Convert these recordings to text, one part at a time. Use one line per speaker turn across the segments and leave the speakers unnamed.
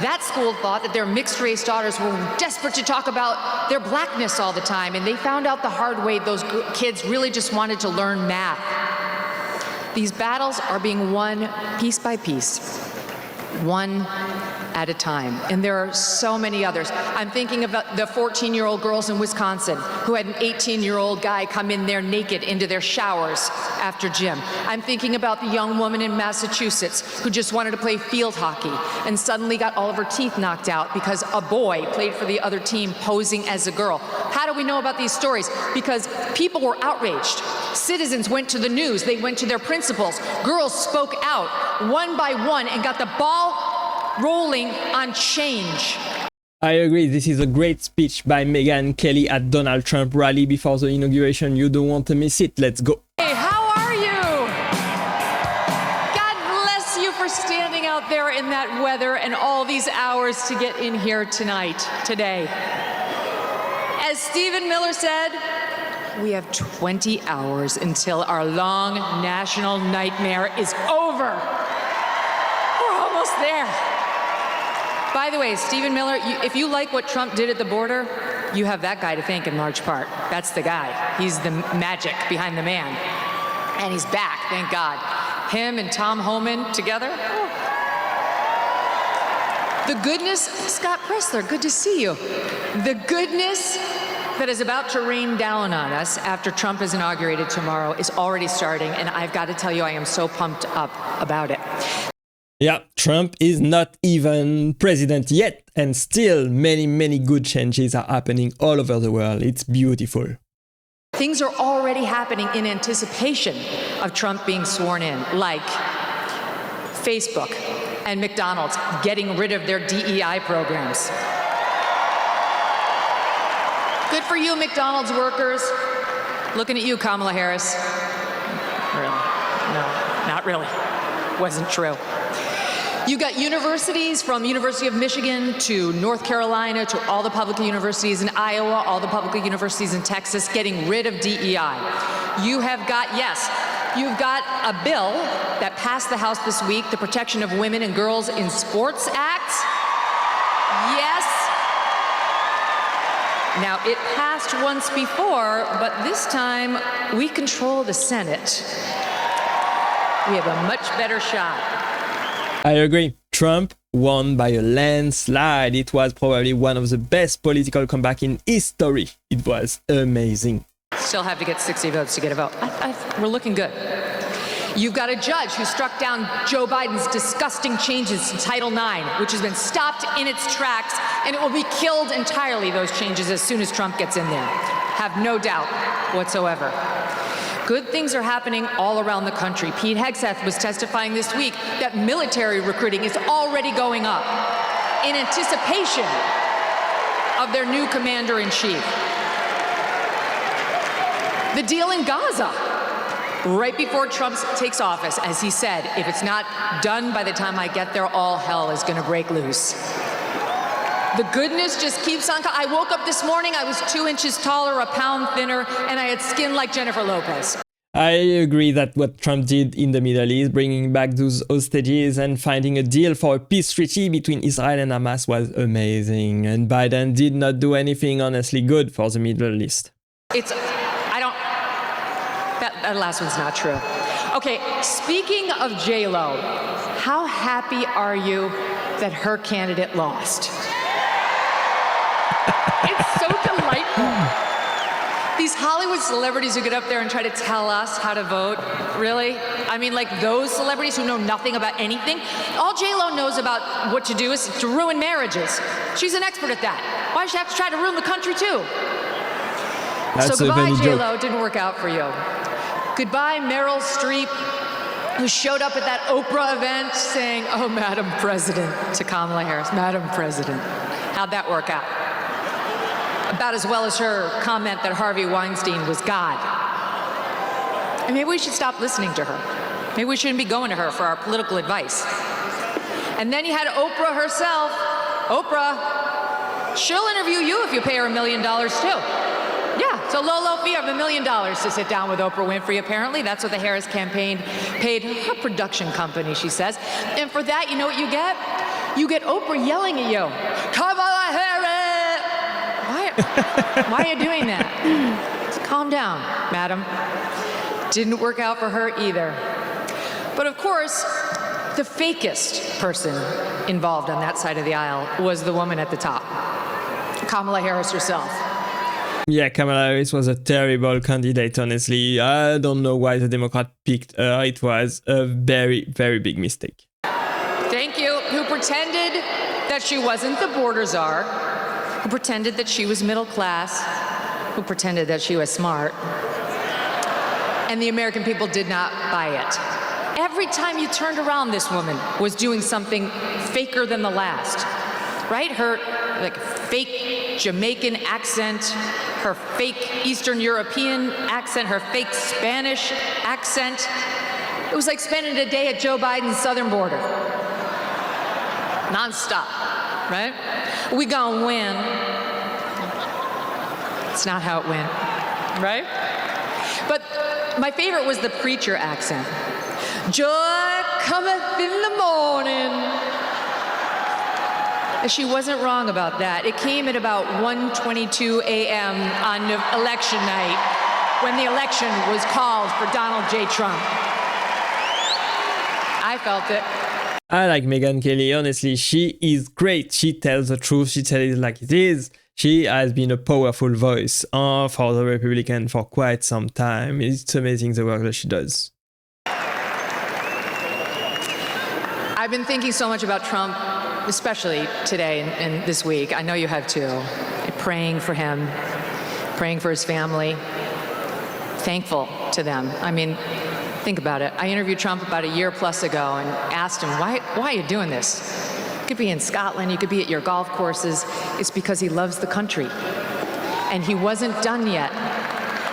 That school thought that their mixed-race daughters were desperate to talk about their blackness all the time, and they found out the hard way those kids really just wanted to learn math. These battles are being won piece by piece, one at a time. And there are so many others. I'm thinking about the 14-year-old girls in Wisconsin who had an 18-year-old guy come in there naked into their showers after gym. I'm thinking about the young woman in Massachusetts who just wanted to play field hockey and suddenly got all of her teeth knocked out because a boy played for the other team posing as a girl. How do we know about these stories? Because people were outraged. Citizens went to the news. They went to their principals. Girls spoke out one by one and got the ball rolling on change.
I agree, this is a great speech by Megyn Kelly at Donald Trump rally before the inauguration. You don't want to miss it. Let's go.
Hey, how are you? God bless you for standing out there in that weather and all these hours to get in here today. As Stephen Miller said, we have 20 hours until our long national nightmare is over. We're almost there. By the way, Stephen Miller, if you like what Trump did at the border, you have that guy to thank in large part. That's the guy. He's the magic behind the man. And he's back, thank God. Him and Tom Homan together. The goodness, Scott Pressler, good to see you. The goodness that is about to rain down on us after Trump is inaugurated tomorrow is already starting, and I've got to tell you, I am so pumped up about it.
Yeah, Trump is not even president yet, and still many good changes are happening all over the world. It's beautiful.
Things are already happening in anticipation of Trump being sworn in, like Facebook and McDonald's getting rid of their DEI programs. Good for you, McDonald's workers. Looking at you, Kamala Harris. Really? No, not really. Wasn't true. You got universities from University of Michigan to North Carolina to all the public universities in Iowa, all the public universities in Texas getting rid of DEI. You have got, yes, you've got a bill that passed the House this week, the Protection of Women and Girls in Sports Act. Yes. Now, it passed once before, but this time we control the Senate. We have a much better shot.
I agree. Trump won by a landslide. It was probably one of the best political comebacks in history. It was amazing.
Still have to get 60 votes to get a vote. We're looking good. You've got a judge who struck down Joe Biden's disgusting changes to Title IX, which has been stopped in its tracks, and it will be killed entirely, those changes, as soon as Trump gets in there. Have no doubt whatsoever. Good things are happening all around the country. Pete Hegseth was testifying this week that military recruiting is already going up in anticipation of their new commander-in-chief. The deal in Gaza, right before Trump takes office, as he said, if it's not done by the time I get there, all hell is going to break loose. The goodness just keeps on. I woke up this morning, I was 2 inches taller, a pound thinner, and I had skin like Jennifer Lopez.
I agree that what Trump did in the Middle East, bringing back those hostages and finding a deal for a peace treaty between Israel and Hamas, was amazing. And Biden did not do anything honestly good for the Middle East.
That last one's not true. Okay, speaking of J-Lo, how happy are you that her candidate lost? It's so delightful. These Hollywood celebrities who get up there and try to tell us how to vote, really? I mean, like those celebrities who know nothing about anything. All J-Lo knows about what to do is to ruin marriages. She's an expert at that. Why does she have to try to ruin the country too?
That's
so goodbye, J-Lo.
joke.
Didn't work out for you. Goodbye, Meryl Streep, who showed up at that Oprah event saying, "Oh, Madam President," to Kamala Harris. Madam President. How'd that work out? About as well as her comment that Harvey Weinstein was God. And maybe we should stop listening to her. Maybe we shouldn't be going to her for our political advice. And then you had Oprah herself. Oprah, she'll interview you if you pay her $1 million too. Yeah, so low fee of $1 million to sit down with Oprah Winfrey, apparently. That's what the Harris campaign paid her production company, she says. And for that, you know what you get? You get Oprah yelling at you, Kamala Harris! Why are you doing that? So calm down, madam. Didn't work out for her either. But of course, the fakest person involved on that side of the aisle was the woman at the top, Kamala Harris herself.
Yeah, Kamala Harris was a terrible candidate, honestly. I don't know why the Democrat picked her. It was a very, very big mistake.
Thank you. Who pretended that she wasn't the border czar, who pretended that she was middle class, who pretended that she was smart. And the American people did not buy it. Every time you turned around, this woman was doing something faker than the last, right? Her like fake Jamaican accent, her fake Eastern European accent, her fake Spanish accent. It was like spending a day at Joe Biden's southern border. Non-stop, right? We gonna win. It's not how it went, right? But my favorite was the preacher accent. Joy cometh in the morning. And she wasn't wrong about that. It came at about 1:22 a.m. on election night when the election was called for Donald J. Trump. I felt it.
I like Megyn Kelly, honestly. She is great. She tells the truth. She tells it like it is. She has been a powerful voice for the Republican for quite some time. It's amazing the work that she does.
I've been thinking so much about Trump, especially today and this week. I know you have too. Praying for him, praying for his family, thankful to them. I mean, think about it. I interviewed Trump about a year plus ago and asked him, why are you doing this? You could be in Scotland, you could be at your golf courses. It's because he loves the country. And he wasn't done yet.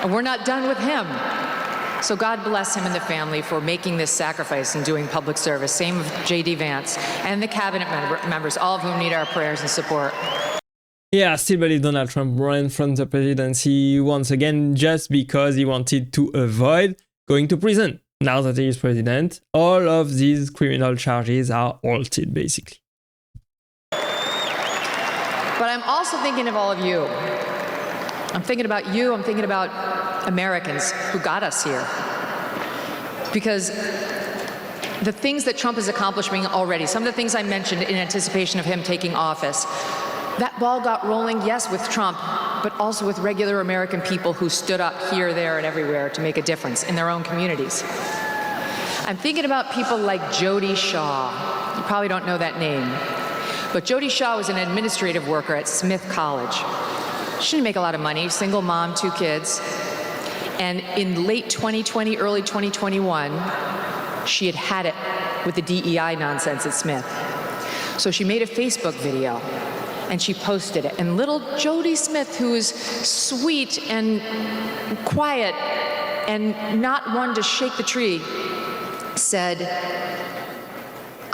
And we're not done with him. So God bless him and the family for making this sacrifice and doing public service. Same with J.D. Vance and the cabinet members, all of whom need our prayers and support.
Yeah, I still believe Donald Trump ran from the presidency once again just because he wanted to avoid going to prison. Now that he is president, all of these criminal charges are halted, basically.
But I'm also thinking of all of you. I'm thinking about you. I'm thinking about Americans who got us here. Because the things that Trump is accomplishing already, some of the things I mentioned in anticipation of him taking office, that ball got rolling, yes, with Trump, but also with regular American people who stood up here, there, and everywhere to make a difference in their own communities. I'm thinking about people like Jody Shaw. You probably don't know that name. But Jody Shaw was an administrative worker at Smith College. She didn't make a lot of money, single mom, 2 kids. And in late 2020, early 2021, she had it with the DEI nonsense at Smith. So she made a Facebook video and she posted it. And little Jody Smith, who is sweet and quiet and not one to shake the tree, said,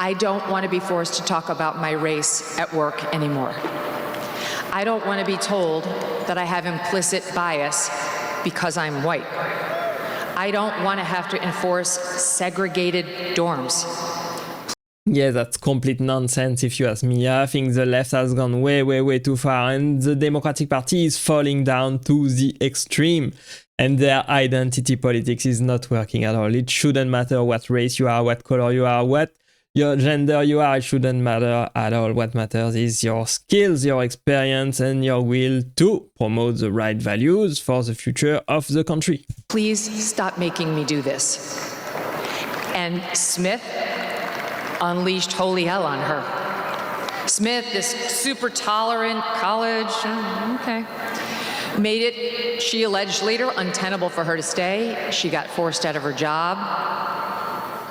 I don't want to be forced to talk about my race at work anymore. I don't want to be told that I have implicit bias because I'm white. I don't want to have to enforce segregated dorms.
Yeah, that's complete nonsense if you ask me. I think the left has gone way, way, way too far and the Democratic Party is falling down to the extreme. And their identity politics is not working at all. It shouldn't matter what race you are, what color you are, what your gender you are. It shouldn't matter at all. What matters is your skills, your experience, and your will to promote the right values for the future of the country.
Please stop making me do this. And Smith unleashed holy hell on her. Smith, this super tolerant college, okay, made it, she alleged later, untenable for her to stay. She got forced out of her job.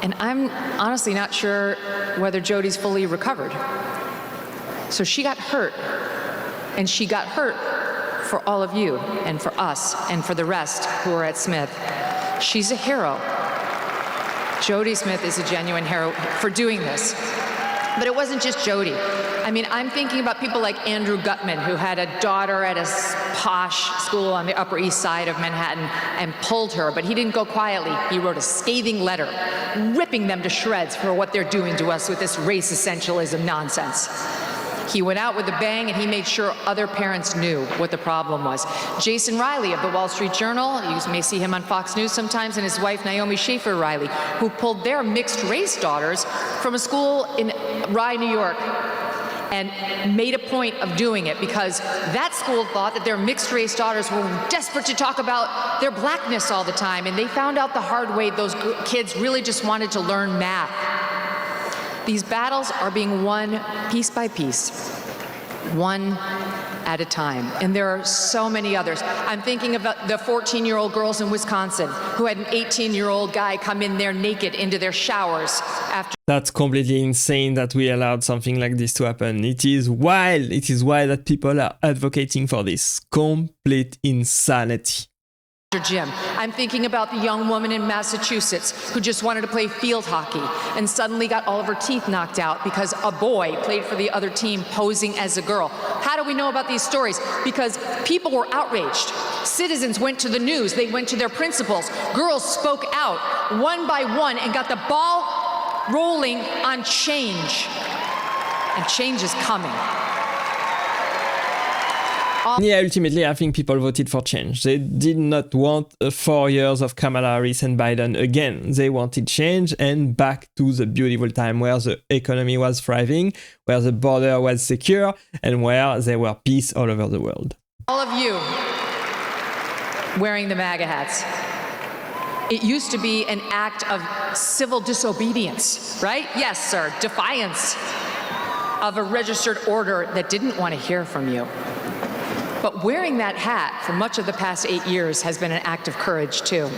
And I'm honestly not sure whether Jody's fully recovered. So she got hurt. And she got hurt for all of you and for us and for the rest who are at Smith. She's a hero. Jody Smith is a genuine hero for doing this. But it wasn't just Jody. I I mean, I'm thinking about people like Andrew Gutman, who had a daughter at a posh school on the Upper East Side of Manhattan and pulled her, but he didn't go quietly. He wrote a scathing letter, ripping them to shreds for what they're doing to us with this race essentialism nonsense. He went out with a bang, and he made sure other parents knew what the problem was. Jason Riley of the Wall Street Journal, you may see him on Fox News sometimes, and his wife Naomi Schaefer Riley, who pulled their mixed-race daughters from a school in Rye, New York, and made a point of doing it because that school thought that their mixed-race daughters were desperate to talk about their blackness all the time, and they found out the hard way those kids really just wanted to learn math. These battles are being won piece by piece, one at a time. And there are so many others. I'm thinking about the 14-year-old girls in Wisconsin who had an 18-year-old guy come in there naked into their showers after.
That's completely insane that we allowed something like this to happen. It is wild. It is wild that people are advocating for this. Complete insanity.
Gym. I'm thinking about the young woman in Massachusetts who just wanted to play field hockey and suddenly got all of her teeth knocked out because a boy played for the other team posing as a girl. How do we know about these stories? Because people were outraged. Citizens went to the news. They went to their principals. Girls spoke out one by one and got the ball rolling on change. And change is coming.
Yeah, ultimately, I think people voted for change. They did not want 4 years of Kamala Harris and Biden again. They wanted change and back to the beautiful time where the economy was thriving, where the border was secure, and where there were peace all over the world.
All of you wearing the MAGA hats. It used to be an act of civil disobedience, right? Yes, sir, defiance of a registered order that didn't want to hear from you. But wearing that hat for much of the past 8 years has been an act of courage, too.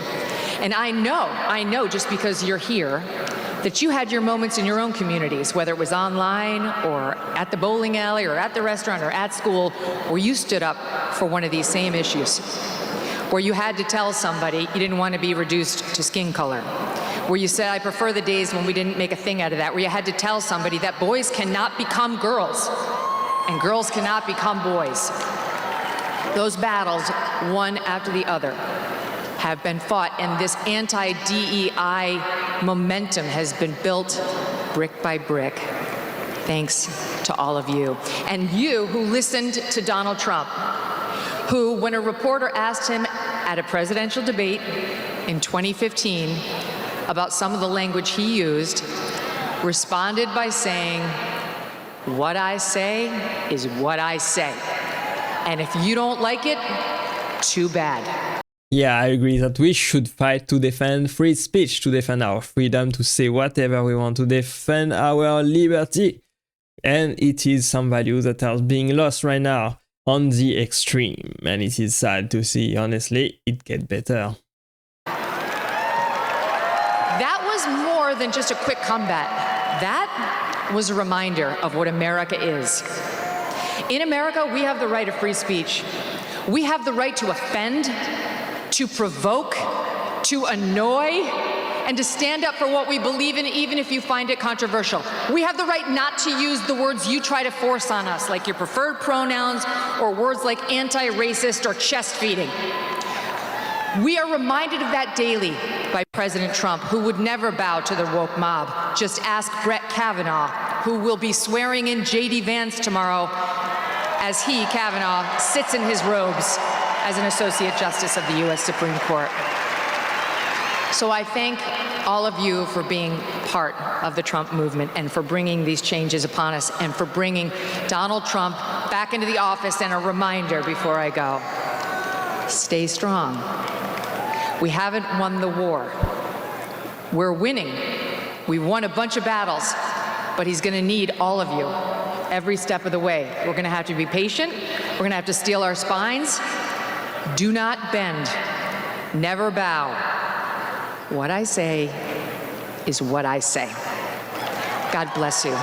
And I know just because you're here, that you had your moments in your own communities, whether it was online or at the bowling alley or at the restaurant or at school, where you stood up for one of these same issues, where you had to tell somebody you didn't want to be reduced to skin color, where you said, I prefer the days when we didn't make a thing out of that, where you had to tell somebody that boys cannot become girls and girls cannot become boys. Those battles, one after the other, have been fought, and this anti-DEI momentum has been built brick by brick, thanks to all of you. And you who listened to Donald Trump, who, when a reporter asked him at a presidential debate in 2015 about some of the language he used, responded by saying, "What I say is what I say. And if you don't like it, too bad."
Yeah, I agree that we should fight to defend free speech, to defend our freedom to say whatever we want, to defend our liberty. And it is some values that are being lost right now on the extreme. And it is sad to see, honestly, it gets better.
That was more than just a quick combat. That was a reminder of what America is. In America, we have the right of free speech. We have the right to offend, to provoke, to annoy, and to stand up for what we believe in, even if you find it controversial. We have the right not to use the words you try to force on us, like your preferred pronouns or words like anti-racist or chest feeding. We are reminded of that daily by President Trump, who would never bow to the woke mob. Just ask Brett Kavanaugh, who will be swearing in J.D. Vance tomorrow as he, Kavanaugh, sits in his robes as an Associate Justice of the U.S. Supreme Court. So I thank all of you for being part of the Trump movement and for bringing these changes upon us and for bringing Donald Trump back into the office. And a reminder before I go, stay strong. We haven't won the war. We're winning. We've won a bunch of battles, but he's going to need all of you every step of the way. We're going to have to be patient. We're going to have to steel our spines. Do not bend. Never bow. What I say is what I say. God bless you.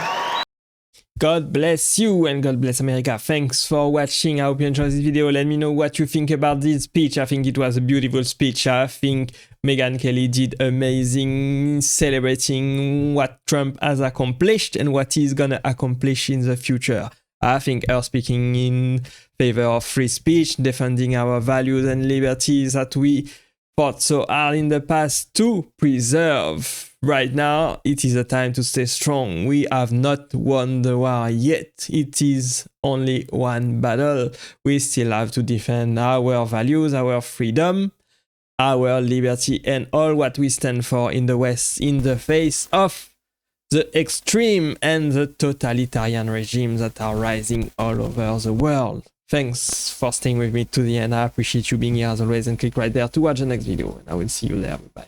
God bless you and God bless America. Thanks for watching. I hope you enjoyed this video. Let me know what you think about this speech. I think it was a beautiful speech. I think Megyn Kelly did amazing, celebrating what Trump has accomplished and what he's gonna accomplish in the future. I think her speaking in favor of free speech, defending our values and liberties that we fought so hard in the past to preserve. Right now, it is a time to stay strong. We have not won the war yet. It is only one battle. We still have to defend our values, our freedom, our liberty, and all what we stand for in the West in the face of the extreme and the totalitarian regimes that are rising all over the world. Thanks for staying with me to the end. I appreciate you being here as always, and click right there to watch the next video, and I will see you there. Bye.